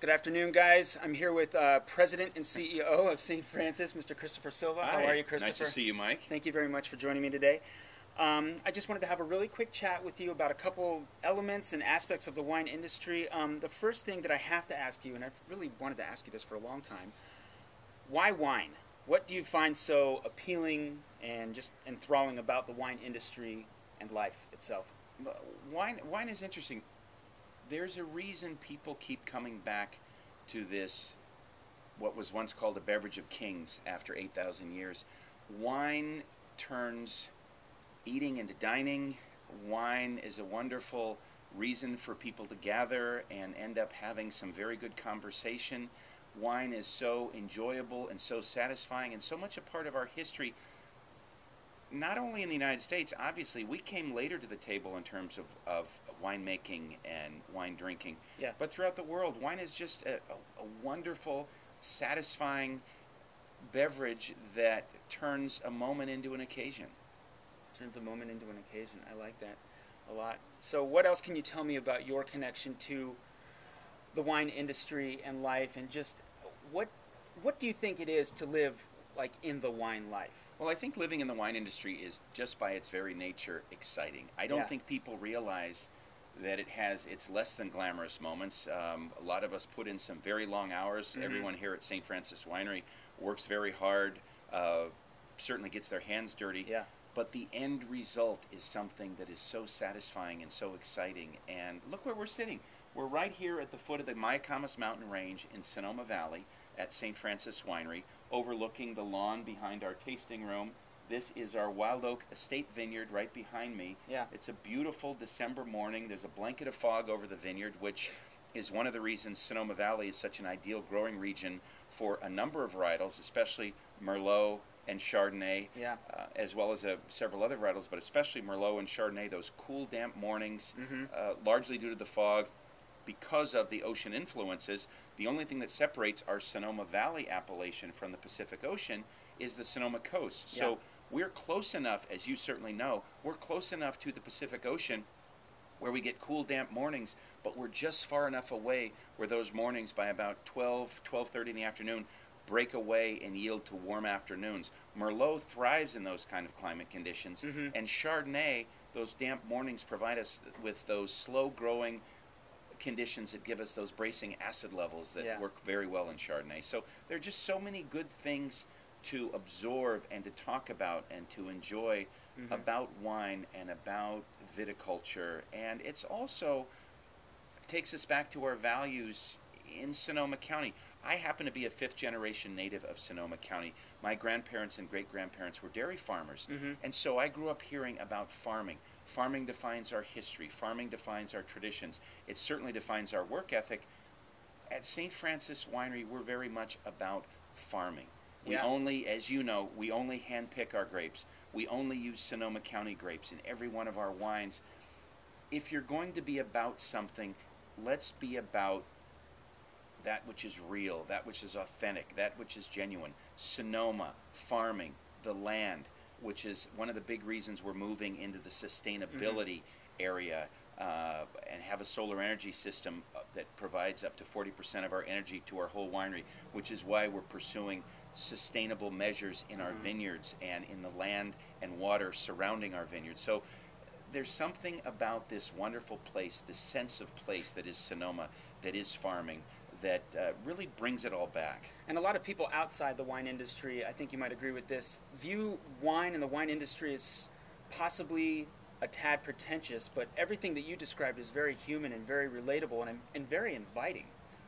Good afternoon, guys. I'm here with President and CEO of St. Francis, Mr. Christopher Silva. Hi. How are you, Christopher? Nice to see you, Mike. Thank you very much for joining me today. I just wanted to have a really quick chat with you about a couple elements and aspects of the wine industry. The first thing that I have to ask you, and I've really wanted to ask you this for a long time, why wine? What do you find so appealing and just enthralling about the wine industry and life itself? Wine is interesting. There's a reason people keep coming back to this, what was once called a beverage of kings after 8,000 years. Wine turns eating into dining. Wine is a wonderful reason for people to gather and end up having some very good conversation. Wine is so enjoyable and so satisfying and so much a part of our history. Not only in the United States, obviously, we came later to the table in terms of winemaking and wine drinking. Yeah. But throughout the world, wine is just a wonderful, satisfying beverage that turns a moment into an occasion. Turns a moment into an occasion. I like that a lot. So what else can you tell me about your connection to the wine industry and life, and just what do you think it is to live like in the wine life? Well, I think living in the wine industry is just by its very nature exciting. I don't think people realize that it has its less than glamorous moments. A lot of us put in some very long hours. Mm-hmm. Everyone here at St. Francis Winery works very hard, certainly gets their hands dirty. Yeah. But the end result is something that is so satisfying and so exciting. And look where we're sitting. We're right here at the foot of the Mayacamas Mountain Range in Sonoma Valley at St. Francis Winery, overlooking the lawn behind our tasting room. This is our Wild Oak Estate Vineyard right behind me. Yeah. It's a beautiful December morning. There's a blanket of fog over the vineyard, which is one of the reasons Sonoma Valley is such an ideal growing region for a number of varietals, especially Merlot and Chardonnay, as well as several other varietals, but especially Merlot and Chardonnay, those cool, damp mornings, largely due to the fog. Because of the ocean influences, the only thing that separates our Sonoma Valley appellation from the Pacific Ocean is the Sonoma coast. So we're close enough, as you certainly know, we're close enough to the Pacific Ocean where we get cool, damp mornings, but we're just far enough away where those mornings by about 12:30 in the afternoon break away and yield to warm afternoons. Merlot thrives in those kind of climate conditions, and Chardonnay, those damp mornings provide us with those slow-growing conditions that give us those bracing acid levels that work very well in Chardonnay. So there are just so many good things to absorb and to talk about and to enjoy about wine and about viticulture. And it's also takes us back to our values in Sonoma County. I happen to be a fifth-generation native of Sonoma County. My grandparents and great-grandparents were dairy farmers, and so I grew up hearing about farming. Farming defines our history. Farming defines our traditions. It certainly defines our work ethic. At St. Francis Winery, we're very much about farming. We only, as you know, we only hand-pick our grapes. We only use Sonoma County grapes in every one of our wines. If you're going to be about something, let's be about that which is real, that which is authentic, that which is genuine. Sonoma, farming, the land, which is one of the big reasons we're moving into the sustainability area and have a solar energy system that provides up to 40% of our energy to our whole winery, which is why we're pursuing sustainable measures in our vineyards and in the land and water surrounding our vineyards. So there's something about this wonderful place, this sense of place that is Sonoma, that is farming, that really brings it all back. And a lot of people outside the wine industry, I think you might agree with this, view wine and the wine industry as possibly a tad pretentious, but everything that you described is very human and very relatable and very inviting,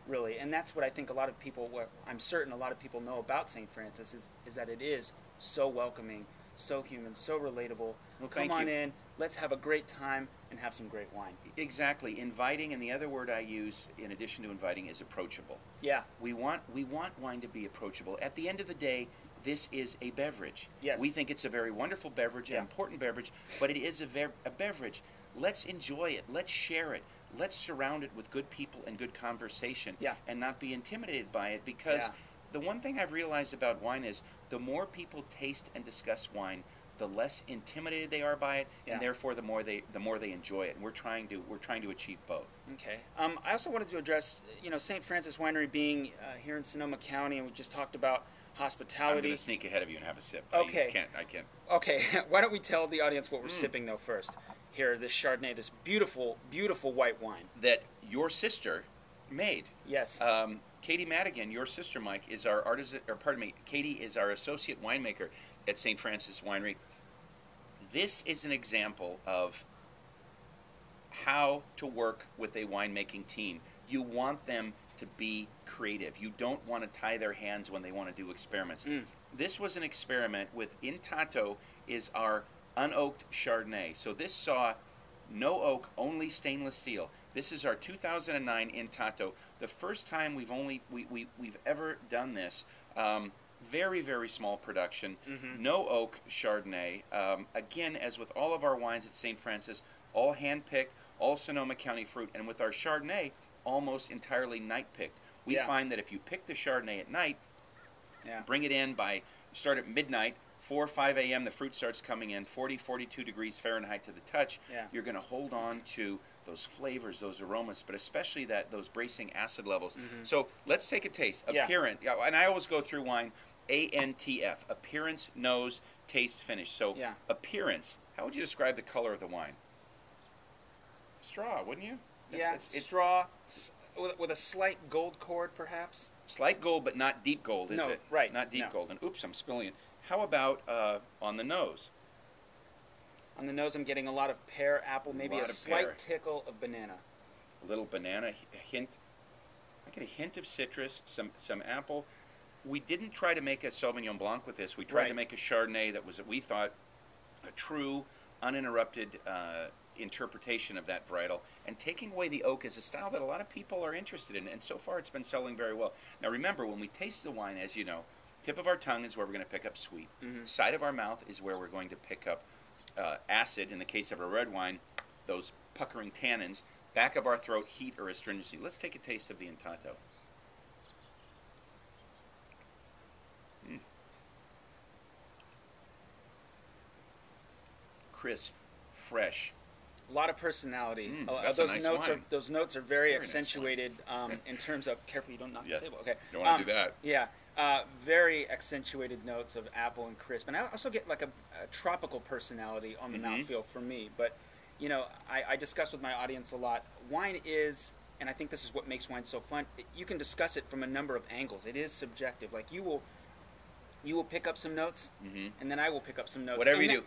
really. And that's what I think a lot of people, what I'm certain a lot of people know about St. Francis is that it is so welcoming, so human, so relatable. Well, come on in, let's have a great time and have some great wine. Exactly. Inviting, and the other word I use in addition to inviting is approachable. Yeah. We want wine to be approachable. At the end of the day, this is a beverage. Yes. We think it's a very wonderful beverage, an important beverage, but it is a beverage. Let's enjoy it. Let's share it. Let's surround it with good people and good conversation and not be intimidated by it, because the one thing I've realized about wine is the more people taste and discuss wine, the less intimidated they are by it, Yeah. and therefore the more they enjoy it. And we're trying to achieve both. Okay. I also wanted to address, St. Francis Winery being here in Sonoma County, and we just talked about I'm hospitality. going to sneak ahead of you and have a sip. Okay. I can't. Okay. Why don't we tell the audience what we're sipping though first? Here, this Chardonnay, this beautiful, beautiful white wine That your sister made. Yes. Katie Madigan, your sister, Mike, is our artisan, or pardon me, Katie is our associate winemaker at St. Francis Winery. This is an example of how to work with a winemaking team. You want them to be creative. You don't want to tie their hands when they want to do experiments. This was an experiment with Intato is our unoaked Chardonnay. So this saw no oak, only stainless steel. This is our 2009 Intato. The first time we've ever done this. Very, very small production. No oak Chardonnay. Again, as with all of our wines at St. Francis, all hand-picked, all Sonoma County fruit. And with our Chardonnay, almost entirely night-picked. We find that if you pick the Chardonnay at night, bring it in start at midnight, 4 or 5 a.m., the fruit starts coming in, 40, 42 degrees Fahrenheit to the touch. You're going to hold on to those flavors, those aromas, but especially those bracing acid levels. So let's take a taste. Appearance, and I always go through wine, ANTF, appearance, nose, taste, finish. So appearance, how would you describe the color of the wine? Straw, wouldn't you? It's straw with a slight gold cord, perhaps. Slight gold, but not deep gold, is it? Right. Not deep gold. And oops, I'm spilling it. How about on the nose? On the nose, I'm getting a lot of pear, apple, maybe a slight tickle of banana. A little banana hint. I get a hint of citrus, some apple. We didn't try to make a Sauvignon Blanc with this. We tried to make a Chardonnay that was, we thought, a true, uninterrupted interpretation of that varietal. And taking away the oak is a style that a lot of people are interested in. And so far, it's been selling very well. Now, remember, when we taste the wine, as you know, tip of our tongue is where we're going to pick up sweet. Side of our mouth is where we're going to pick up acid. In the case of a red wine, those puckering tannins. Back of our throat, heat or astringency. Let's take a taste of the Intato. Crisp, fresh. A lot of personality. That's a nice wine. Those notes are very accentuated in terms of, careful you don't knock the table. Okay. Don't want to do that. Yeah. Very accentuated notes of apple and crisp. And I also get like a tropical personality on the mouthfeel for me. But, I discuss with my audience a lot. Wine is, and I think this is what makes wine so fun, you can discuss it from a number of angles. It is subjective. Like you will pick up some notes, and then I will pick up some notes. Whatever you do,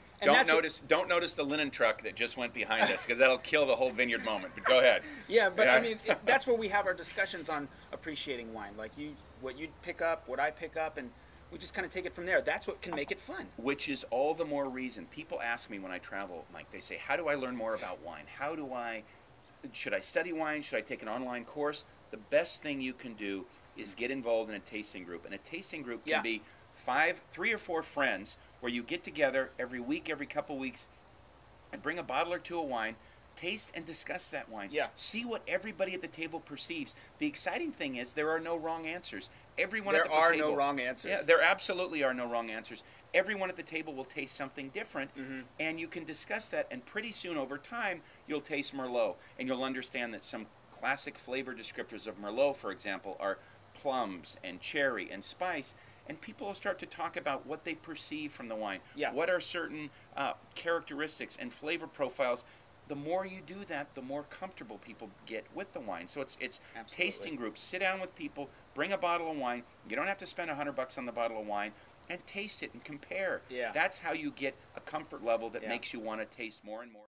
don't notice the linen truck that just went behind us, because that'll kill the whole vineyard moment. But go ahead. I mean, that's where we have our discussions on appreciating wine. Like what you pick up, what I pick up, and we just kind of take it from there. That's what can make it fun. Which is all the more reason. People ask me when I travel, Mike, they say, how do I learn more about wine? Should I study wine? Should I take an online course? The best thing you can do is get involved in a tasting group. And a tasting group can be 3 or 4 friends where you get together every week, every couple weeks, and bring a bottle or two of wine, taste and discuss that wine. See what everybody at the table perceives. The exciting thing is there are no wrong answers. Everyone at the table. There are no wrong answers. Yeah, there absolutely are no wrong answers. Everyone at the table will taste something different, and you can discuss that, and pretty soon over time, you'll taste Merlot, and you'll understand that some classic flavor descriptors of Merlot, for example, are plums and cherry and spice, and people will start to talk about what they perceive from the wine. What are certain characteristics and flavor profiles. The more you do that, the more comfortable people get with the wine. So it's tasting groups. Sit down with people, bring a bottle of wine. You don't have to spend $100 on the bottle of wine, and taste it and compare. That's how you get a comfort level that makes you want to taste more and more.